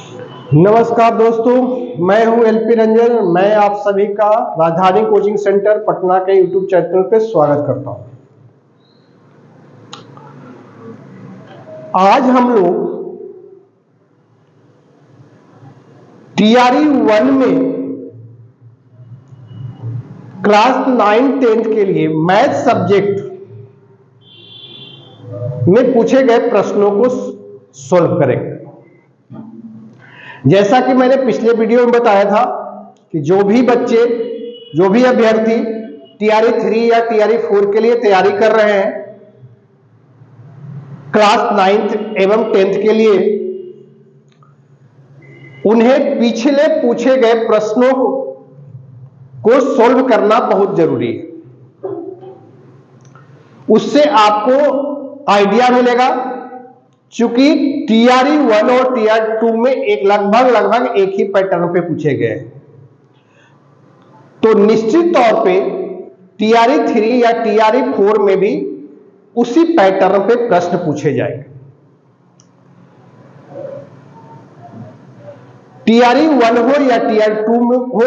नमस्कार दोस्तों, मैं हूं एलपी रंजन। मैं आप सभी का राजधानी कोचिंग सेंटर पटना के यूट्यूब चैनल पे स्वागत करता हूं। आज हम लोग टीआरई 1 में क्लास 9-10 के लिए मैथ सब्जेक्ट में पूछे गए प्रश्नों को सॉल्व करेंगे। जैसा कि मैंने पिछले वीडियो में बताया था कि जो भी अभ्यर्थी टीआरई 3 या टीआरई 4 के लिए तैयारी कर रहे हैं क्लास 9th एवं 10th के लिए, उन्हें पिछले पूछे गए प्रश्नों को सॉल्व करना बहुत जरूरी है। उससे आपको आइडिया मिलेगा, चूंकि टीआरई 1 और टीआरई 2 में लगभग एक ही पैटर्न पे पूछे गए, तो निश्चित तौर पे टीआरई 3 या टीआरई 4 में भी उसी पैटर्न पे प्रश्न पूछे जाएंगे। टीआरई 1 हो या टीआरई 2 में हो,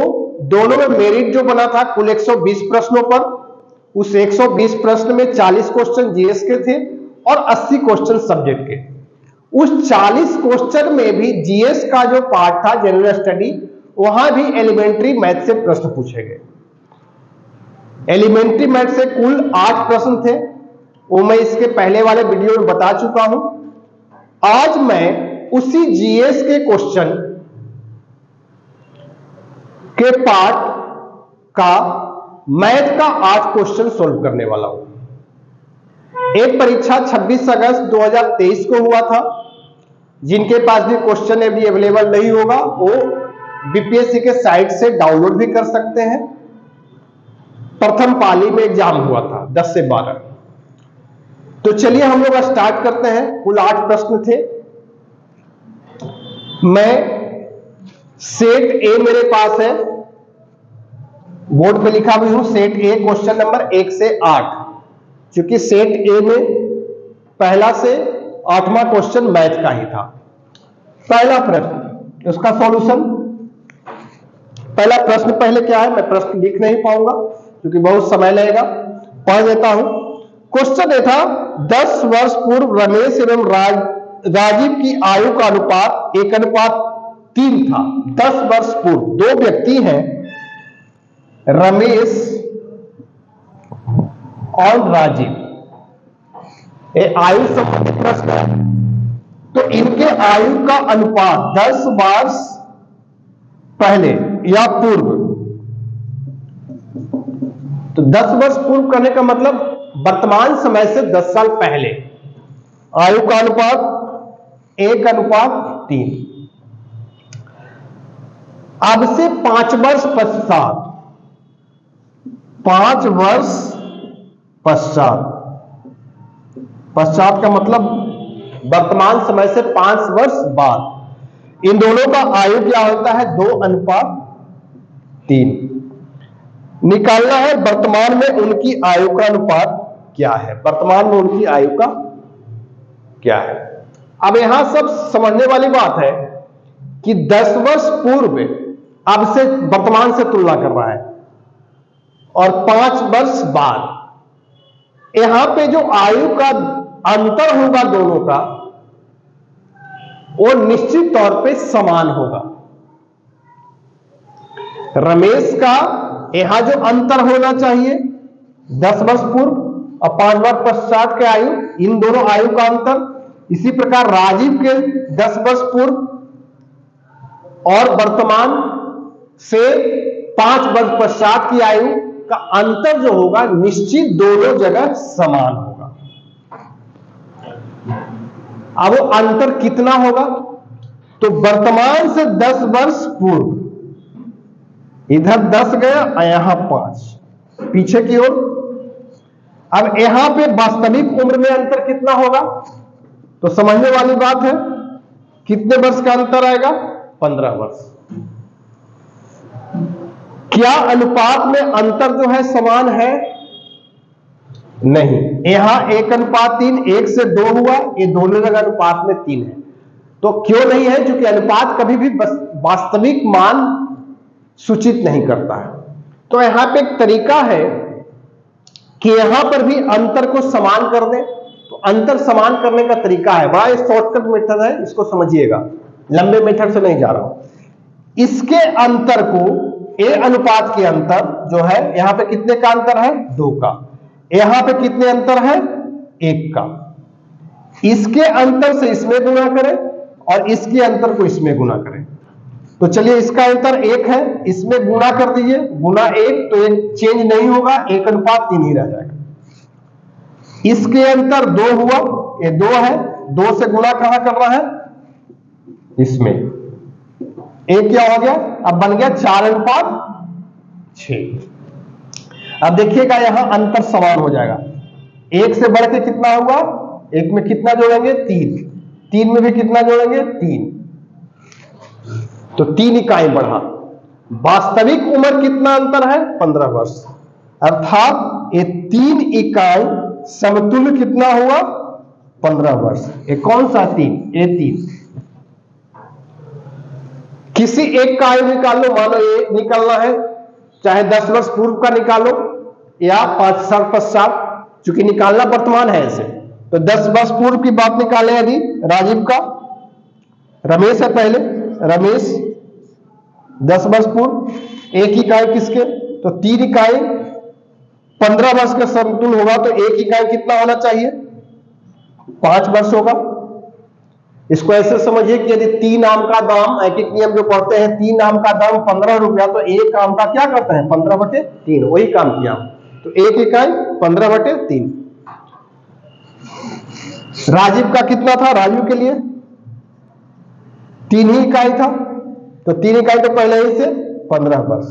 दोनों में मेरिट जो बना था कुल 120 प्रश्नों पर, उस 120 प्रश्न में 40 क्वेश्चन जीएस के थे और 80 क्वेश्चन सब्जेक्ट के। उस 40 क्वेश्चन में भी जीएस का जो पार्ट था जनरल स्टडी, वहां भी एलिमेंट्री मैथ से प्रश्न पूछे गए। एलिमेंट्री मैथ से कुल 8 प्रश्न थे, वो मैं इसके पहले वाले वीडियो में बता चुका हूं। आज मैं उसी जीएस के क्वेश्चन के पार्ट का मैथ का 8 क्वेश्चन सॉल्व करने वाला हूं। एक परीक्षा 26 अगस्त 2023 को हुआ था। जिनके पास भी क्वेश्चन अभी अवेलेबल नहीं होगा, वो बीपीएससी के साइट से डाउनलोड भी कर सकते हैं। प्रथम पाली में एग्जाम हुआ था 10 से 12। तो चलिए हम लोग स्टार्ट करते हैं। कुल 8 प्रश्न थे। मैं सेट ए मेरे पास है, बोर्ड पे लिखा भी हूं सेट ए, क्वेश्चन नंबर 1 से 8। क्योंकि सेट ए में पहला से 8वां क्वेश्चन मैथ का ही था। पहला प्रश्न, उसका सॉल्यूशन। पहला प्रश्न पहले क्या है, मैं प्रश्न लिख नहीं पाऊंगा क्योंकि बहुत समय लगेगा, पढ़ देता हूं। क्वेश्चन ये था, 10 वर्ष पूर्व रमेश एवं राजीव की आयु का अनुपात 1:3 था। 10 वर्ष पूर्व दो व्यक्ति हैं, रमेश और राजीव। ये आयु संबंधी प्रश्न है। तो इनके आयु का अनुपात 10 वर्ष पहले या पूर्व, तो 10 वर्ष पूर्व करने का मतलब वर्तमान समय से 10 साल पहले। आयु का अनुपात 1:3। अब से 5 वर्ष पश्चात, 5 वर्ष पश्चात का मतलब वर्तमान समय से 5 वर्ष बाद, इन दोनों का आयु क्या होता है, 2:3। निकालना है वर्तमान में उनकी आयु का अनुपात क्या है, वर्तमान में उनकी आयु का क्या है। अब यहां सब समझने वाली बात है कि 10 वर्ष पूर्व अब से वर्तमान से तुलना कर रहा है, और 5 वर्ष बाद, यहां पे जो आयु का अंतर होगा दोनों का, वो निश्चित तौर पे समान होगा। रमेश का यहां जो अंतर होना चाहिए 10 वर्ष पूर्व और 5 वर्ष पश्चात के आयु, इन दोनों आयु का अंतर। इसी प्रकार राजीव के 10 वर्ष पूर्व और वर्तमान से 5 वर्ष पश्चात की आयु का अंतर जो होगा, निश्चित दोनों जगह समान होगा। अब वो अंतर कितना होगा, तो वर्तमान से 10 वर्ष पूर्व, इधर 10 गया और यहां 5 पीछे की ओर। अब यहां पे वास्तविक उम्र में अंतर कितना होगा, तो समझने वाली बात है, कितने वर्ष का अंतर आएगा, 15 वर्ष। क्या अनुपात में अंतर जो है समान है, नहीं। यहां 1:3, 1 से 2 हुआ, ये दोनों जगह अनुपात में 3 है। तो क्यों नहीं है? क्योंकि अनुपात कभी भी वास्तविक मान सूचित नहीं करता है। तो यहां पे एक तरीका है कि यहां पर भी अंतर को समान कर दें। तो अंतर समान करने का तरीका है, बड़ा शॉर्टकट मेथड है, इसको समझिएगा, लंबे मेथड से नहीं जा रहा हूं। इसके अंतर को, ए अनुपात के अंतर जो है, यहां पे कितने का अंतर है? 2 का। यहां पे कितने अंतर है? 1 का। इसके अंतर से इसमें गुना करें और इसके अंतर को इसमें गुना करें। तो चलिए, इसका अंतर 1 है, इसमें गुना कर दीजिए, गुना 1, तो ये चेंज नहीं होगा, 1:3 ही रह जाएगा। इसके अंतर 2 हुआ, ये 2 है, 2 से गुना कहां करना है? इसमें। एक क्या हो गया? अब बन गया 4:6। अब देखिएगा यहां अंतर समान हो जाएगा। 1 से बढ़ के कितना हुआ? 1 में कितना जोड़ेंगे? 3। 3 में भी कितना जोड़ेंगे? 3। तो 3 इकाई बढ़ा। वास्तविक उम्र कितना अंतर है? 15 वर्ष। अर्थात ये 3 इकाई समतुल्य कितना हुआ? 15 वर्ष। ये कौन सा 3? ये 3। किसी एक का आयु निकाल लो, मानो ये निकालना है, चाहे 10 वर्ष पूर्व का निकालो या 5 साल पश्चात, चूंकि निकालना वर्तमान है इसे। तो 10 वर्ष पूर्व की बात निकालें यदि राजीव का, रमेश है पहले, रमेश 10 वर्ष पूर्व, 1 इकाई किसके? तो 3 इकाई 15 वर्ष का समतुल्य होगा, तो 1 इकाई कितना होना चाहिए? 5 वर्ष होगा। इसको ऐसे समझिए कि यदि 3 आम का दाम, एक एक नियम जो पढ़ते हैं, 3 आम का दाम 15 रुपया, तो 1 आम का क्या करते हैं? 15/3, वही काम किया। तो 1 इकाई 15/3। राजीव का कितना था? राजीव के लिए 3 ही इकाई था, तो 3 इकाई तो पहले ही से 15 वर्ष।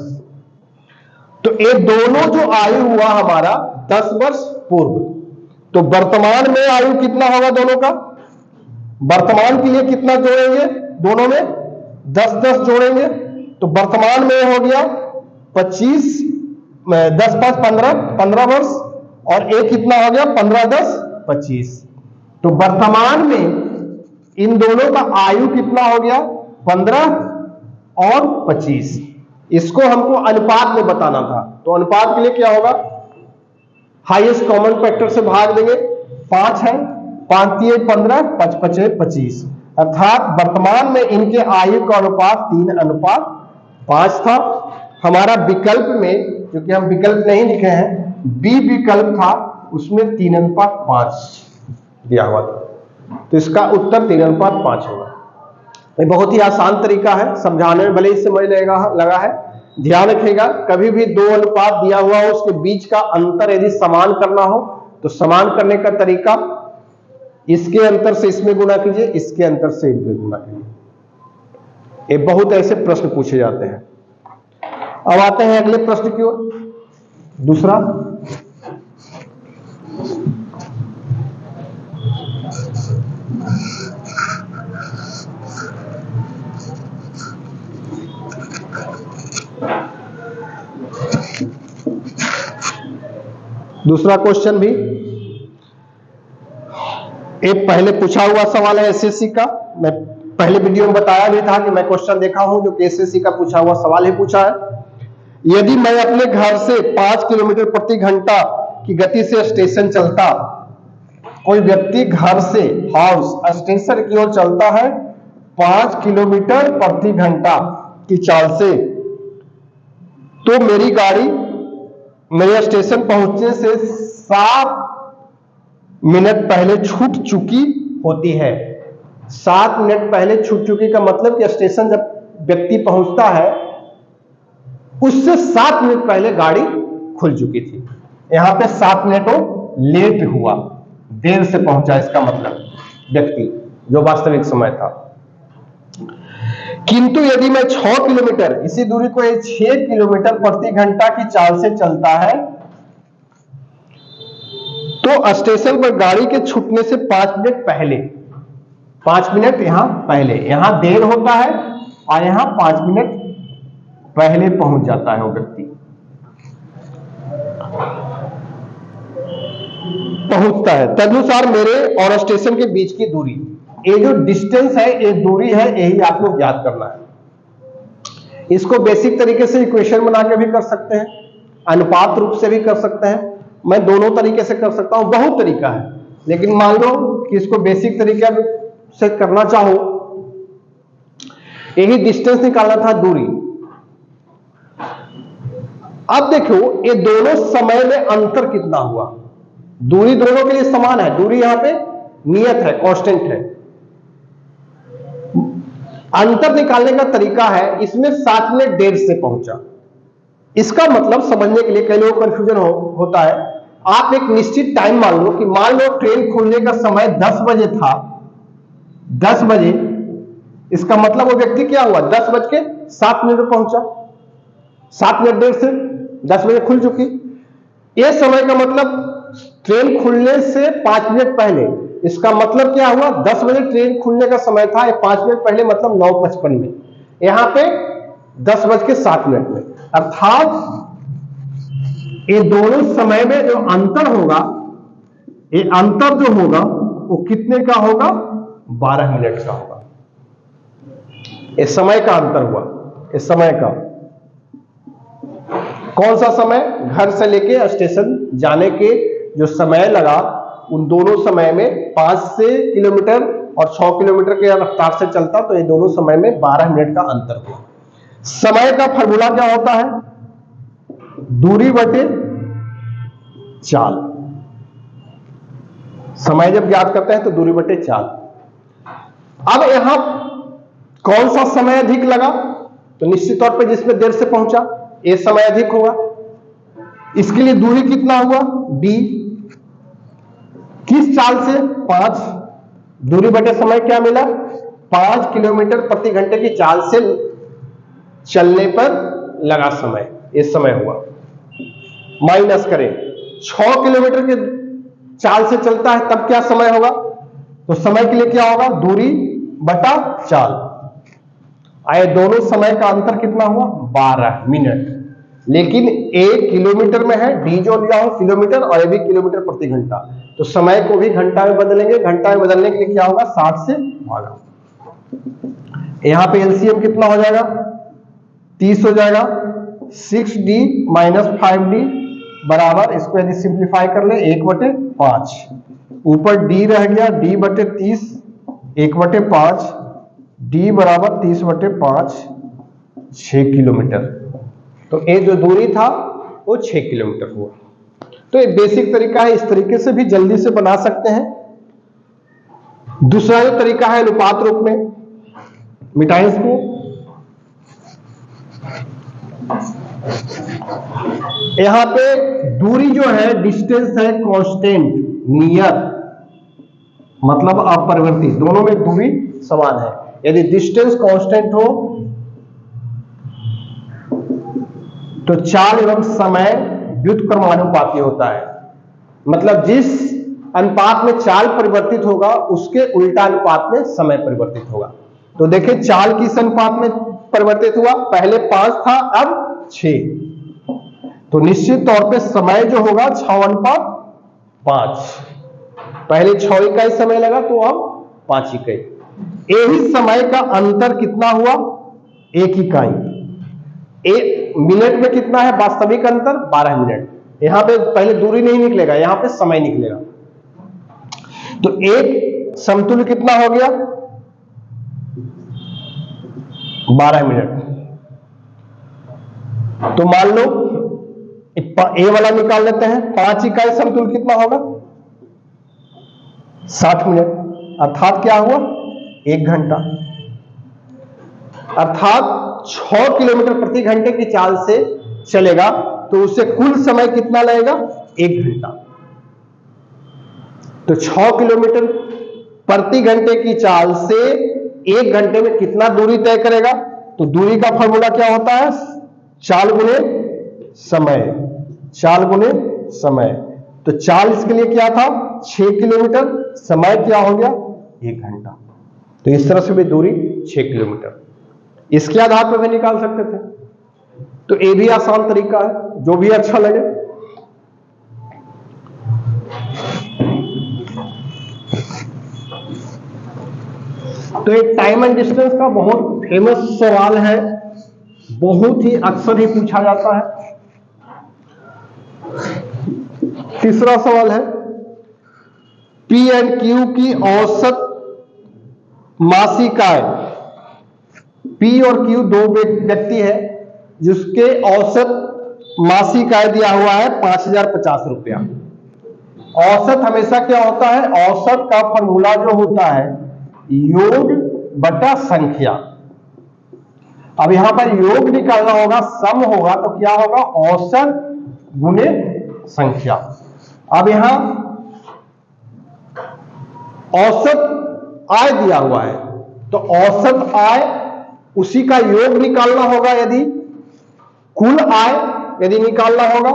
तो ये दोनों जो आयु हुआ हमारा 10 वर्ष पूर्व, तो वर्तमान में आयु कितना होगा दोनों का? वर्तमान के लिए कितना जोड़ेंगे? दोनों में 10-10 जोड़ेंगे, तो वर्तमान में हो गया 25, 10-5 15 वर्ष, और एक कितना हो गया? 15-10 25। तो वर्तमान में इन दोनों का आयु कितना हो गया? 15 और 25। इसको हमको अनुपात में बताना था, तो अनुपात के लिए क्या होगा? हाईएस्ट कॉमन फैक्टर से भाग देंगे। 5 है, 5×3 = 15, 5×5 = 25। अर्थात वर्तमान में इनके आयु का अनुपात 3:5 था। हमारा विकल्प में, क्योंकि हम विकल्प नहीं लिखे हैं, बी विकल्प था, उसमें 3:5 दिया हुआ था, तो इसका उत्तर 3:5 होगा। ये बहुत ही आसान तरीका है समझाने में, भले ही समय लगा है। ध्यान रखिएगा, कभी भी 2 अनुपात दिया हुआ हो, उसके बीच का अंतर यदि समान करना हो, तो समान करने का तरीका, इसके अंतर से इसमें गुना कीजिए, इसके अंतर से इसमें गुना कीजिए। ये बहुत ऐसे प्रश्न पूछे जाते हैं। अब आते हैं अगले प्रश्न की ओर। दूसरा, दूसरा क्वेश्चन भी एक पहले पूछा हुआ सवाल है एसएससी का। मैं पहले वीडियो में बताया भी था कि मैं क्वेश्चन देखा हूं जो एसएससी का पूछा हुआ सवाल ही पूछा है। यदि मैं अपने घर से 5 किलोमीटर प्रति घंटा की गति से स्टेशन चलता, कोई व्यक्ति घर से हाउस स्टेशन की ओर चलता है 5 किलोमीटर प्रति घंटा की चाल से, तो मेरी गाड़ी मेरे स्टेशन पहुंचने से 7 मिनट पहले छूट चुकी होती है। 7 मिनट पहले छूट चुकी का मतलब कि स्टेशन जब व्यक्ति पहुंचता है उससे 7 मिनट पहले गाड़ी खुल चुकी थी। यहां पे 7 मिनट वो लेट हुआ, देर से पहुंचा, इसका मतलब व्यक्ति जो वास्तविक समय था। किंतु यदि मैं 6 किलोमीटर, इसी दूरी को 6 किलोमीटर प्रति घंटा की चाल से चलता है, तो स्टेशन पर गाड़ी के छूटने से 5 मिनट पहले, 5 मिनट यहां पहले, यहां देर होता है और यहां 5 मिनट पहले पहुंच जाता है वो व्यक्ति, पहुंचता है। तदनुसार मेरे और स्टेशन के बीच की दूरी, ये जो डिस्टेंस है, ये दूरी है, यही आपको ज्ञात करना है। इसको बेसिक तरीके से इक्वेशन बना के भी कर सकते हैं, अनुपात रूप से भी कर सकते हैं। मैं दोनों तरीके से कर सकता हूं, बहुत तरीका है, लेकिन मान लो कि इसको बेसिक तरीके से करना चाहो, यही डिस्टेंस निकालना था, दूरी। अब देखो ये दोनों समय में अंतर कितना हुआ। दूरी दोनों के लिए समान है, दूरी यहां पे नियत है, कांस्टेंट है। अंतर निकालने का तरीका है, इसमें 7 मिनट देर से पहुंचा। इसका मतलब समझने के लिए कई लोगों को कंफ्यूजन होता है। आप एक निश्चित टाइम मान लो कि मान लो ट्रेन खुलने का समय 10 बजे था, 10 बजे, इसका मतलब वो व्यक्ति क्या हुआ, 10:07 पर पहुंचा। 7 मिनट देर से 10 बजे खुल चुकी। ये समय का मतलब ट्रेन खुलने से 5 मिनट पहले। इसका मतलब क्या हुआ, 10 बजे ट्रेन खुलने का समय था, ये 5 मिनट पहले मतलब 9:55 में, यहां पे 10:07 में। अर्थात ये दोनों समय में जो अंतर होगा, ये अंतर जो होगा वो कितने का होगा, 12 मिनट का होगा। इस समय का अंतर हुआ, इस समय का कौन सा समय, घर से लेके स्टेशन जाने के जो समय लगा, उन दोनों समय में 5 किलोमीटर और 6 किलोमीटर के रफ्तार से चलता, तो ये दोनों समय में 12 मिनट का अंतर हुआ। समय का फॉर्मूला क्या होता है, दूरी बटे चाल। समय जब ज्ञात करते हैं तो दूरी बटे चाल। अब यहां कौन सा समय अधिक लगा, तो निश्चित तौर पे जिसमें देर से पहुंचा, ये समय अधिक होगा। इसके लिए दूरी कितना हुआ, d। किस चाल से, 5। दूरी बटे समय क्या मिला, 5 किलोमीटर प्रति घंटे की चाल से चलने पर लगा समय, ये समय हुआ। माइनस करें, 6 किलोमीटर के चाल से चलता है तब क्या समय होगा, तो समय के लिए क्या होगा, दूरी बटा चाल। आए दोनों समय का अंतर कितना हुआ, 12 मिनट। लेकिन ए किलोमीटर में है, डी जो लिया हो किलोमीटर, और ए भी किलोमीटर प्रति घंटा, तो समय को भी घंटा में बदलेंगे। घंटा में बदलने के लिए क्या होगा, 60 से भागा। यहां पे एलसीएम कितना हो जाएगा, 30 हो जाएगा। 6d माइनस 5d बराबर, इसको यदि सिंप्लीफाई कर ले 1/5, ऊपर d रह गया, d बटे 30, 1/5, d बराबर 30/5, 6 किलोमीटर। तो ये जो दूरी था वो 6 किलोमीटर हुआ। तो ये बेसिक तरीका है, इस तरीके से भी जल्दी से बना सकते हैं। दूसरा जो तरीका है अनुपात रूप में, मिटाएं इसको। यहां पे दूरी जो है, डिस्टेंस है कांस्टेंट, नियत, मतलब अपरिवर्तित, दोनों में दूरी समान है। यदि डिस्टेंस कांस्टेंट हो तो चाल एवं समय व्युत्क्रमानुपाती होता है। मतलब जिस अनुपात में चाल परिवर्तित होगा, उसके उल्टा अनुपात में समय परिवर्तित होगा। तो देखिए चाल किस अनुपात में परिवर्तित हुआ, पहले 5 था, अब 6। तो निश्चित तौर पे समय जो होगा 6:5। पहले 6 इकाई समय लगा, तो अब 5 इकाई। यही समय का अंतर कितना हुआ, 1 इकाई। मिनट में कितना है वास्तविक अंतर, 12 मिनट। यहां पे पहले दूरी नहीं निकलेगा, यहां पे समय निकलेगा। तो एक समतुल्य कितना हो गया, 12 मिनट। तो मान लो ए वाला निकाल लेते हैं, 5 इकाई समतुल्य कितना होगा, 60 मिनट। अर्थात क्या हुआ, 1 घंटा। अर्थात 6 किलोमीटर प्रति घंटे की चाल से चलेगा, तो उससे कुल समय कितना लगेगा, 1 घंटा। तो 6 किलोमीटर प्रति घंटे की चाल से 1 घंटे में कितना दूरी तय करेगा, तो दूरी का फॉर्मूला क्या होता है, चाल गुणे समय, चाल गुणे समय। तो चाल इसके लिए क्या था, 6 किलोमीटर, समय क्या हो गया, 1 घंटा। तो इस तरह से भी दूरी 6 किलोमीटर इसके आधार पर भी निकाल सकते थे। तो ये भी आसान तरीका है, जो भी अच्छा लगे। तो एक टाइम एंड डिस्टेंस का बहुत फेमस सवाल है, बहुत ही अक्सर ही पूछा जाता है। तीसरा सवाल है पी एंड क्यू की औसत मासिक आय। पी और क्यू दो व्यक्ति है जिसके औसत मासिक आय दिया हुआ है 5050 रुपया। औसत हमेशा क्या होता है, औसत का फॉर्मूला जो होता है योग बटा संख्या। अब यहां पर योग निकालना होगा, सम होगा तो क्या होगा, औसत गुणे संख्या। अब यहां औसत आय दिया हुआ है तो औसत आय उसी का योग निकालना होगा। यदि कुल आय यदि निकालना होगा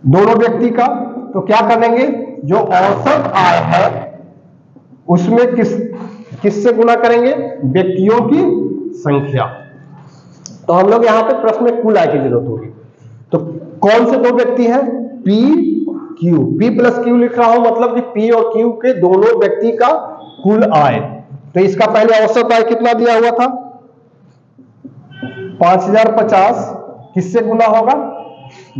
दोनों व्यक्ति का तो क्या करेंगे, जो औसत आय है उसमें किससे गुना करेंगे, व्यक्तियों की संख्या। तो हम लोग यहां पे प्रश्न में कुल आय की जरूरत होगी। तो कौन से दो व्यक्ति हैं, P Q. P plus Q लिख रहा हूं मतलब कि पी और क्यू के दोनों व्यक्ति का कुल आय। तो इसका पहले औसत आय कितना दिया हुआ था 5050, किससे गुना होगा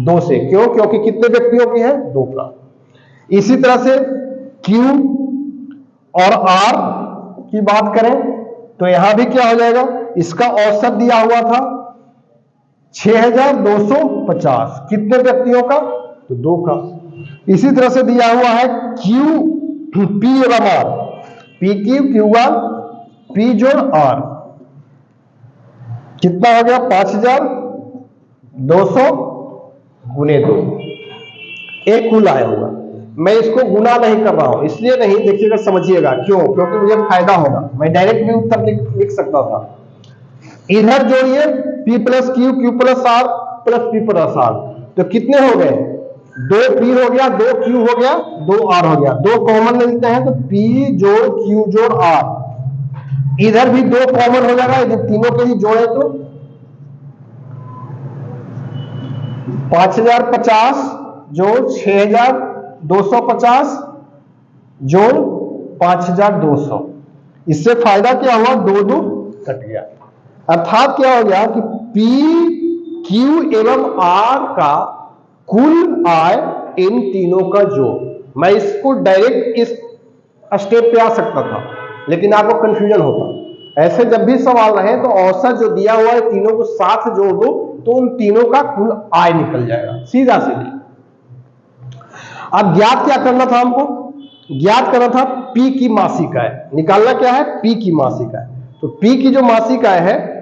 2 से। क्यों, क्योंकि कितने व्यक्तियों की है, 2 का। इसी तरह से Q और R की बात करें तो यहां भी क्या हो जाएगा, इसका औसत दिया हुआ था 6250, कितने व्यक्तियों का, तो 2 का। इसी तरह से दिया हुआ है Q P एवं R, P Q Q R P जोड़ R, कितना हो गया 5200 गुने 2, एक कुल आया होगा। मैं इसको गुना नहीं कर रहा हूं, इसलिए नहीं, देखिएगा समझिएगा क्यों, क्योंकि मुझे फायदा होगा। मैं डायरेक्ट भी उत्तर लिख सकता था। इधर जोड़िए P plus Q, Q plus R plus P plus R, तो कितने हो गए, 2 P हो गया, 2 Q हो गया, 2 R हो गया। 2 कॉमन लेते हैं तो P जोड़ Q जोड़ R, इधर भी 2 कॉमन हो जाएगा, इधर तीनों के लिए जोड़े तो 5050 जोड़ 6250 जोड़ 5200। इससे फायदा क्या हुआ, 2 कट गया। अर्थात क्या हो गया कि P Q एवं R का कुल आय इन तीनों का जोड़। मैं इसको डायरेक्ट इस स्टेप पे आ सकता था लेकिन आपको कंफ्यूजन होता। ऐसे जब भी सवाल रहे तो औसत जो दिया हुआ है तीनों को साथ जोड़ दो तो उन तीनों का कुल आय निकल जाएगा, सीधा सीधी। अब ज्ञात क्या करना था हमको, ज्ञात करना था P की मासिक आय। निकालना क्या है, P की मासिक आय। तो P की जो मासिक आय है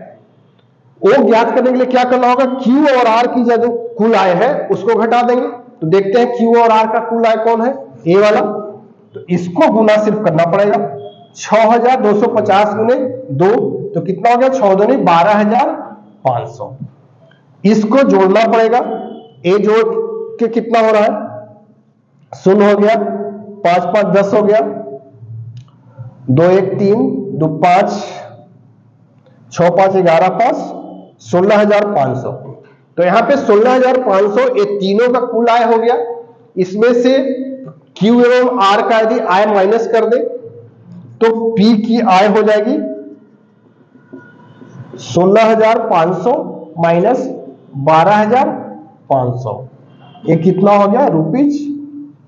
वो ज्ञात करने के लिए क्या करना होगा, Q और R की जो कुल आय है उसको घटा देंगे। तो देखते हैं Q और R का कुल आय कौन है, ए वाला। तो इसको गुना सिर्फ करना पड़ेगा, 6250 गुने 2, तो कितना हो गया, 6 दूनी 12500। इसको जोड़ना पड़ेगा, ए जोड़ के कितना हो रहा है, 0 हो गया, 5 5 10 हो गया, 2 1 3 2 5 6 5 11 5 16500। तो यहां पे 16500 ये तीनों का कुल आय हो गया। इसमें से Q एवं R का यदि आय माइनस कर दे तो P की आय हो जाएगी 16500 माइनस 12500, ये कितना हो गया,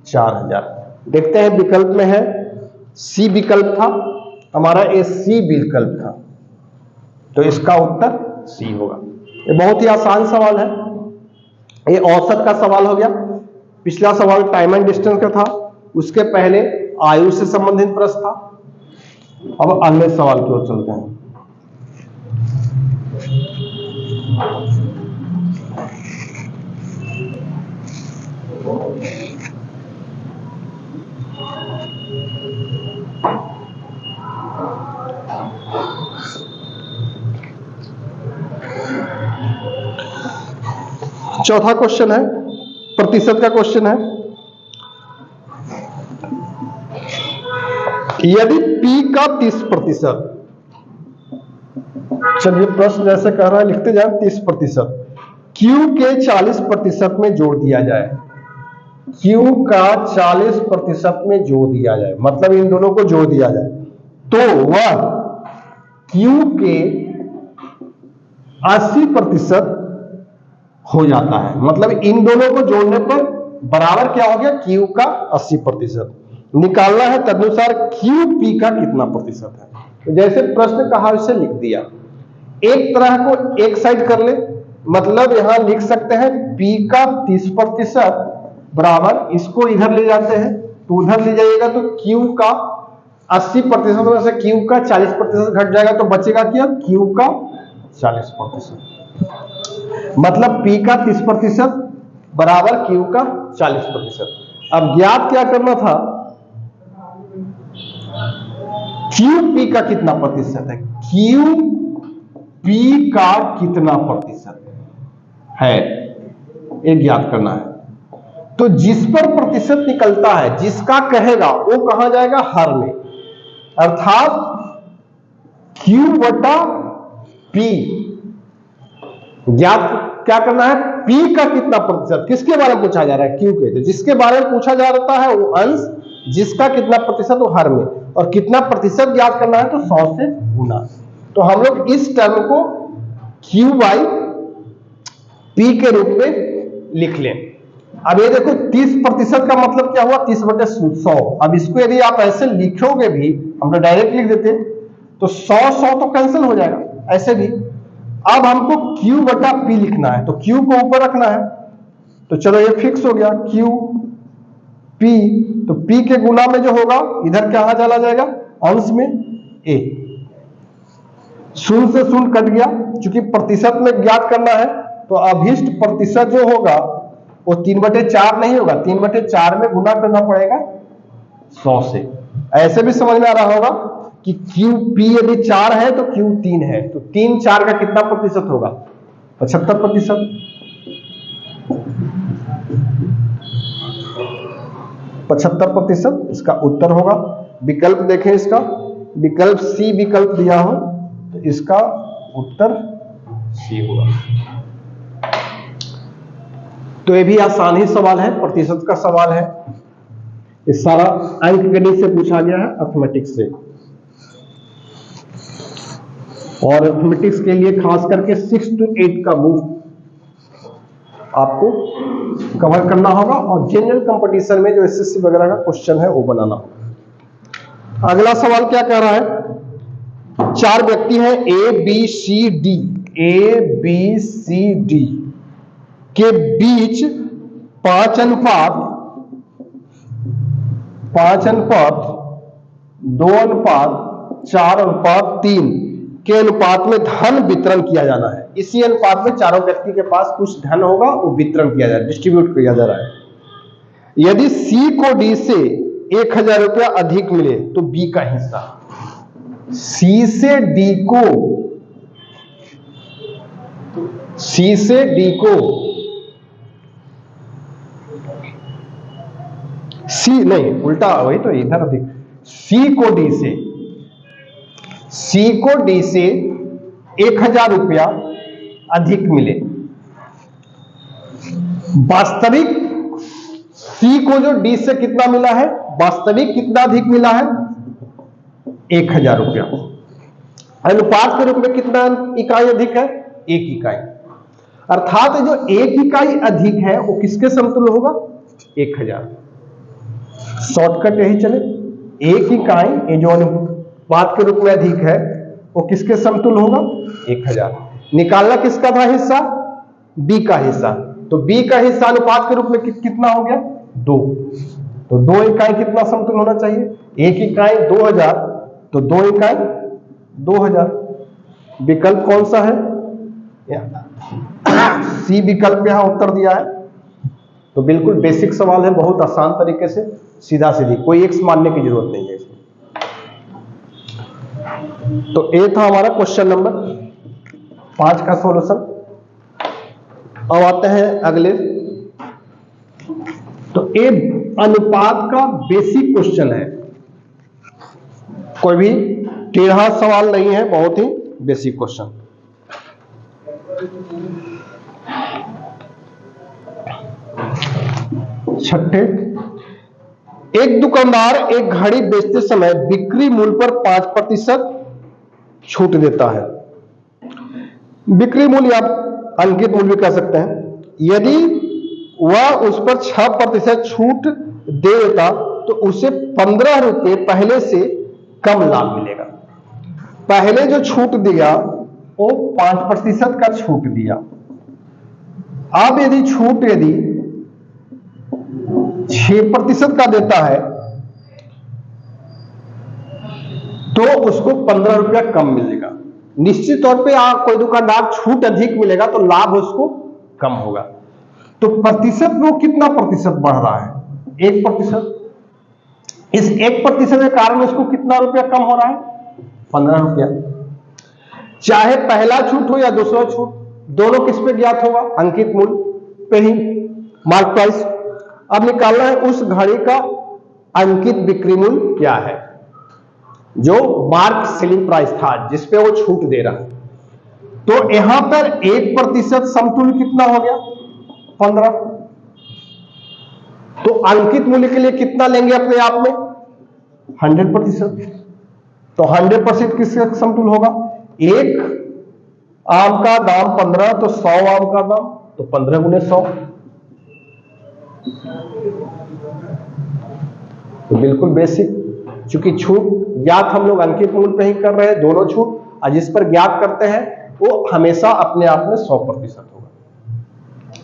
₹4000। देखते हैं विकल्प में है, सी विकल्प था हमारा, ये सी विकल्प था, तो इसका उत्तर सी होगा। ये बहुत ही आसान सवाल है, ये औसत का सवाल हो गया। पिछला सवाल टाइम एंड डिस्टेंस का था, उसके पहले आयु से संबंधित प्रश्न था। अब अगले सवाल की ओर चलते हैं। चौथा क्वेश्चन है, प्रतिशत का क्वेश्चन है। यदि P का 30%, चलिए प्रश्न जैसे कह रहा है लिखते जाए, 30% Q के 40% में जोड़ दिया जाए, Q का 40% में जोड़ दिया जाए, मतलब इन दोनों को जोड़ दिया जाए, तो वह Q के 80% हो जाता है। मतलब इन दोनों को जोड़ने पर बराबर क्या हो गया, Q का 80%। निकालना है तदनुसार QP का कितना प्रतिशत है। तो जैसे प्रश्न कहा वैसे लिख दिया। एक तरह को एक साइड कर ले, मतलब यहां लिख सकते हैं P का 30% बराबर, इसको इधर ले जाते हैं तो उधर ले जाइएगा तो Q का 80% में से Q का 40% घट जाएगा तो बचेगा क्या, Q का 40%। मतलब P का 30% बराबर Q का 40%। अब ज्ञात क्या करना था, QP का कितना प्रतिशत है, QP का कितना प्रतिशत है ये ज्ञात करना है। तो जिस पर प्रतिशत निकलता है, जिसका कहेगा वो कहां जाएगा, हर में, अर्थात Q बटा P। ज्ञात क्या करना है, P का कितना प्रतिशत, किसके बारे में पूछा जा रहा है, Q के। तो जिसके बारे में पूछा जा रहा है वो अंश, जिसका कितना प्रतिशत वो हर में, और कितना प्रतिशत ज्ञात करना है तो 100 से गुना। तो हम लोग इस टर्म को Q बाई P के रूप में लिख लें। अब ये देखो 30% का मतलब क्या हुआ, 30/100। अब इसको यदि आप ऐसे लिखोगे भी, हम तो डायरेक्ट लिख देते तो 100 तो कैंसिल हो जाएगा ऐसे भी। अब हमको Q बटा P लिखना है तो Q को ऊपर रखना है, तो चलो ये फिक्स हो गया Q P। तो P के गुना में जो होगा इधर क्या चला जाएगा, अंश में A। शून्य से शून्य कट गया, क्योंकि प्रतिशत में ज्ञात करना है तो अभिष्ट प्रतिशत जो होगा वो 3/4 नहीं होगा, 3/4 में गुना करना पड़ेगा 100 से। ऐसे भी समझ में आ रहा होगा कि QP यदि 4 है तो Q 3 है, तो 3 4 का कितना प्रतिशत होगा, 75%। 75% इसका उत्तर होगा। विकल्प देखें, इसका विकल्प C विकल्प दिया हो तो इसका उत्तर C होगा। तो ये भी आसान ही सवाल है, प्रतिशत का सवाल है। इस सारा अंक गणित से पूछा गया है, अर्थमेटिक्स से। और अर्थमेटिक्स के लिए खास करके 6 to 8 का बुक आपको कवर करना होगा, और जनरल कंपटीशन में जो एसएससी वगैरह का क्वेश्चन है वो बनाना होगा। अगला सवाल क्या कह रहा है, 4 व्यक्ति हैं A B C D के बीच 5 अनुपात 2 अनुपात 4 अनुपात 3 के अनुपात में धन वितरण किया जाना है। इसी अनुपात में चारों व्यक्ति के पास कुछ धन होगा, वो वितरण किया जा रहा है, डिस्ट्रीब्यूट किया जा रहा है। यदि C को D से 1000 रुपया अधिक मिले तो B का हिस्सा। C से D को C नहीं, उल्टा, वही तो, इधर अधिक। C को D से 1000 रुपया अधिक मिले। वास्तविक C को जो D से कितना मिला है, वास्तविक कितना अधिक मिला है, 1000 रुपया। अनुपात के रूप में कितना इकाई अधिक है, 1 इकाई। अर्थात जो 1 इकाई अधिक है वो किसके समतुल्य होगा, 1000। शॉर्टकट यही चले, 1 इकाई ये जो अनुपात के रूप में अधिक है वो किसके समतुल्य होगा, 1000। निकालना किसका था हिस्सा, B का हिस्सा। तो B का हिस्सा अनुपात के रूप में कितना हो गया, 2। तो 2 इकाई कितना समतुल्य होना चाहिए, 1 इकाई 2000, तो 2 इकाई 2000। विकल्प कौन सा है, C विकल्प यहां उत्तर दिया है। तो बिल्कुल बेसिक सवाल है, बहुत आसान तरीके से, सीधा सीधी, कोई एक्स मानने की जरूरत नहीं है इसमें। तो ये था हमारा क्वेश्चन नंबर 5 का सॉल्यूशन। अब आते हैं अगले। तो ये अनुपात का बेसिक क्वेश्चन है, कोई भी टेढ़ा सवाल नहीं है, बहुत ही बेसिक क्वेश्चन। छठे एक दुकानदार एक घड़ी बेचते समय बिक्री मूल्य पर 5% छूट देता है। बिक्री मूल्य आप अंकित मूल्य कह सकते हैं। यदि वह उस पर 6% छूट दे देता तो उसे 15 रुपये पहले से कम लाभ मिलेगा। पहले जो छूट दिया वो 5% का छूट दिया। अब यदि छूट 6% का देता है तो उसको 15 रुपया कम मिलेगा। निश्चित तौर पे कोई दुकानदार छूट अधिक मिलेगा तो लाभ उसको कम होगा। तो प्रतिशत में वो कितना प्रतिशत बढ़ रहा है? 1%। इस 1% के कारण उसको कितना रुपया कम हो रहा है? 15 रुपया। चाहे पहला छूट हो या दूसरा छूट, दोनों किस पे ज्ञात होगा? अंकित मूल्य पे ही, मार्क प्राइस। अब निकालना है उस घड़ी का अंकित बिक्री मूल्य क्या है, जो मार्क सेलिंग प्राइस था जिसपे वो छूट दे रहा है। तो यहां पर 1% समतुल्य कितना हो गया? 15। तो अंकित मूल्य के लिए कितना लेंगे अपने आप में? 100%। तो 100% किसके समतुल्य होगा? एक आम का दाम 15 तो 100 आम का दाम, तो 15 गुने 100। तो बिल्कुल बेसिक, चूंकि छूट ज्ञात हम लोग अंकित मूल्य पे ही कर रहे हैं दोनों छूट, और जिस पर ज्ञात करते हैं वो हमेशा अपने आप में 100% होगा।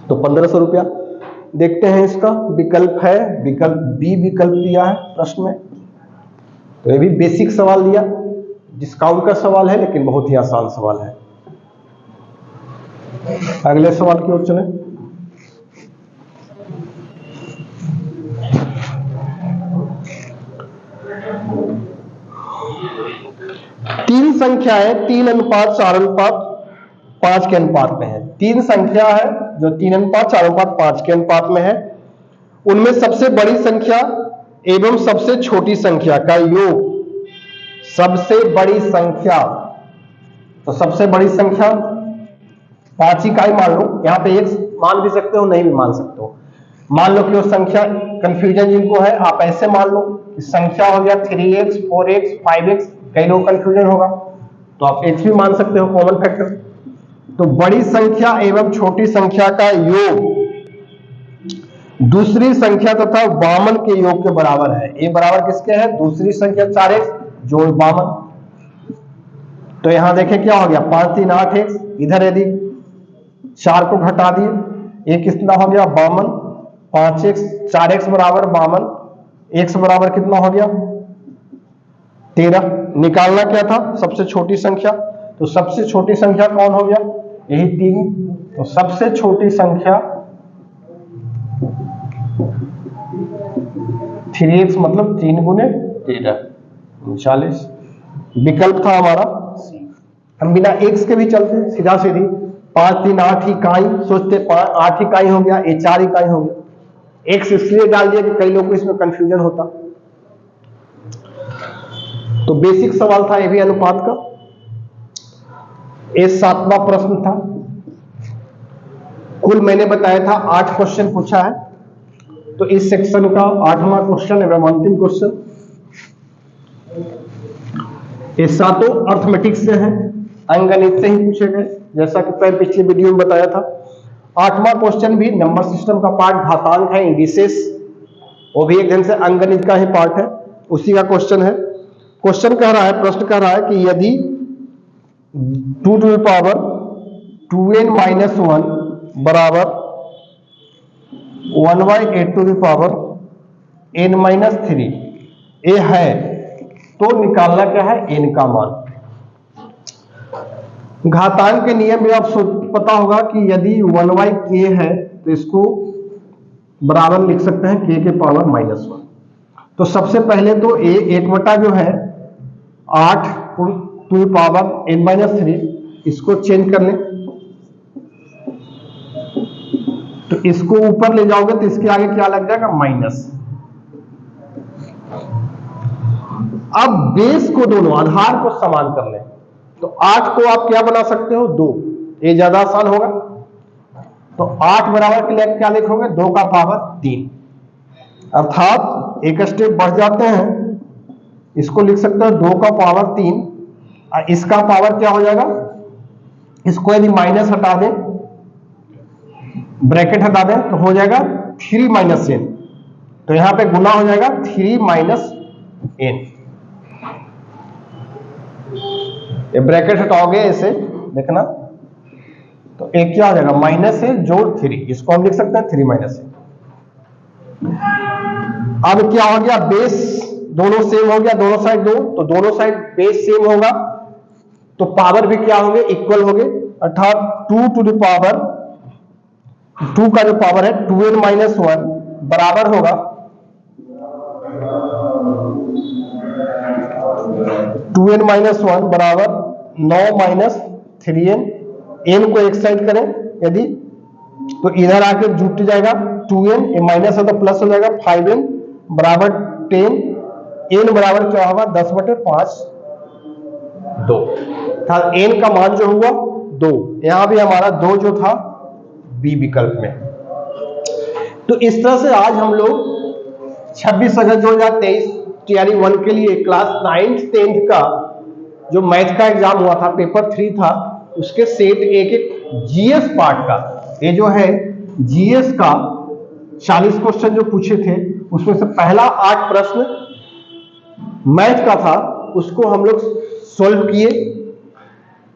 तो 1500 रुपया। देखते हैं इसका विकल्प है, विकल्प बी विकल्प दिया है प्रश्न में। तो ये भी बेसिक सवाल दिया, डिस्काउंट का सवाल है लेकिन बहुत ही आसान सवाल है। अगले सवाल की ओर चलें। तीन संख्याएं 3:4:5 के अनुपात में है। तीन संख्या है जो 3:4:5 के अनुपात में है। उनमें सबसे बड़ी संख्या एवं सबसे छोटी संख्या का योग, सबसे बड़ी संख्या, तो सबसे बड़ी संख्या 5 इकाई मान लो। यहां पे एक मान भी सकते हो, नहीं भी मान सकते हो। मान लो कि वो संख्या, कंफ्यूजन जिनको है आप ऐसे मान लो, संख्या हो गया 3x 4x 5x, कई लोग कंफ्यूजन होगा तो आप x भी मान सकते हो, कॉमन फैक्टर। तो बड़ी संख्या एवं छोटी संख्या का योग दूसरी संख्या तथा वामन के योग के बराबर है। ये बराबर किसके है? दूसरी संख्या 4x जोड़ वामन। तो यहां देखें क्या हो गया, 5 3 8x, इधर यदि 4 को घटा दिए, ये कितना हो गया? वामन। 5x 4x बराबर वामन, x बराबर कितना हो गया? 13। निकालना क्या था? सबसे छोटी संख्या। तो सबसे छोटी संख्या कौन हो गया? यही 3। तो सबसे छोटी संख्या 3x मतलब 3 गुने 13 39 विकल्प था हमारा। हम बिना x के भी चलते, सीधा सीधी 5 3 8 इकाई सोचते, 8 इकाई हो गया, ये 4 इकाई हो गया। x इसलिए डाल दिया कि कई लोगों को इसमें कंफ्यूजन होता। तो बेसिक सवाल था ये भी अनुपात का। ये 7वां प्रश्न था। कुल मैंने बताया था 8 क्वेश्चन पूछा है, तो इस सेक्शन का 8वां क्वेश्चन एवं अंतिम क्वेश्चन। ये सातों अर्थमेटिक्स से हैं, अंकगणित से ही पूछे गए, जैसा कि मैं पिछले वीडियो में बताया था। 8वां क्वेश्चन भी नंबर सिस्टम का पार्ट, घातांक है, इंडिसेस, वो भी एक ढंग से अंकगणित का ही पार्ट है, उसी का क्वेश्चन है। क्वेश्चन कह रहा है, प्रश्न कह रहा है कि यदि 2 टू द पावर 2n-1 बराबर 1/8 टू द पावर n-3 ये है, तो निकालना क्या है? n का मान। घातांक के नियम में आप पता होगा कि यदि 1/k है तो इसको बराबर लिख सकते हैं k के पावर -1। तो सबसे पहले तो a 1 जो है 8 टू द पावर n-3, इसको चेंज कर लें। तो इसको ऊपर ले जाओगे तो इसके आगे क्या लग जाएगा? माइनस। अब बेस को, दोनों आधार को समान कर लें। तो 8 को आप क्या बना सकते हो? 2। ये ज्यादा आसान होगा। तो 8 बराबर के लिए क्या लिखोगे? 2 का पावर 3। अर्थात एक स्टेप बढ़ जाते हैं, इसको लिख सकते हैं 2 का पावर 3 और इसका पावर क्या हो जाएगा, इसको यदि माइनस हटा दें, ब्रैकेट हटा दें तो हो जाएगा 3 माइनस n, तो यहां पे गुना हो जाएगा 3 माइनस n। ये ब्रैकेट हटाओगे ऐसे देखना तो एक क्या हो जाएगा माइनस है जोड़ 3, इसको हम लिख सकते हैं 3 माइनस है। अब क्या हो गया, बेस दोनों सेम हो गया, दोनों साइड 2, तो दोनों साइड बेस सेम होगा तो पावर भी क्या होंगे, इक्वल होंगे, अर्थात 2 टू द पावर 2 का जो पावर है 2n माइनस 1 बराबर होगा 2n माइनस 1 बराबर 9 माइनस 3n। n को एक साइड करें यदि तो इधर आके जुट जाएगा 2n, ये माइनस है तो प्लस हो जाएगा 5n बराबर 10, n बराबर क्या होगा 10/5 2, था n का मान जो हुआ 2, यहां भी हमारा 2 जो था बी विकल्प में। तो इस तरह से आज हम लोग 26 अगस्त 2023 टीआरई 1 के लिए क्लास 9th 10th का जो मैथ का एग्जाम हुआ था, पेपर 3 था, उसके सेट ए के जीएस पार्ट का, ये जो है जीएस का 40 क्वेश्चन जो पूछे थे उसमें से पहला 8 प्रश्न मैथ का था, उसको हम लोग सॉल्व किए।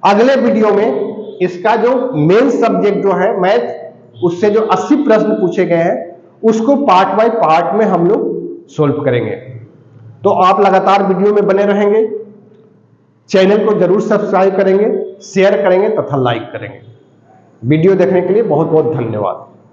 अगले वीडियो में इसका जो मेन सब्जेक्ट जो है मैथ, उससे जो 80 प्रश्न पूछे गए हैं उसको पार्ट बाय पार्ट में हम लोग सॉल्व करेंगे। तो आप लगातार वीडियो में बने रहेंगे, चैनल को जरूर सब्सक्राइब करेंगे, शेयर करेंगे तथा लाइक करेंगे। वीडियो देखने के लिए बहुत बहुत धन्यवाद।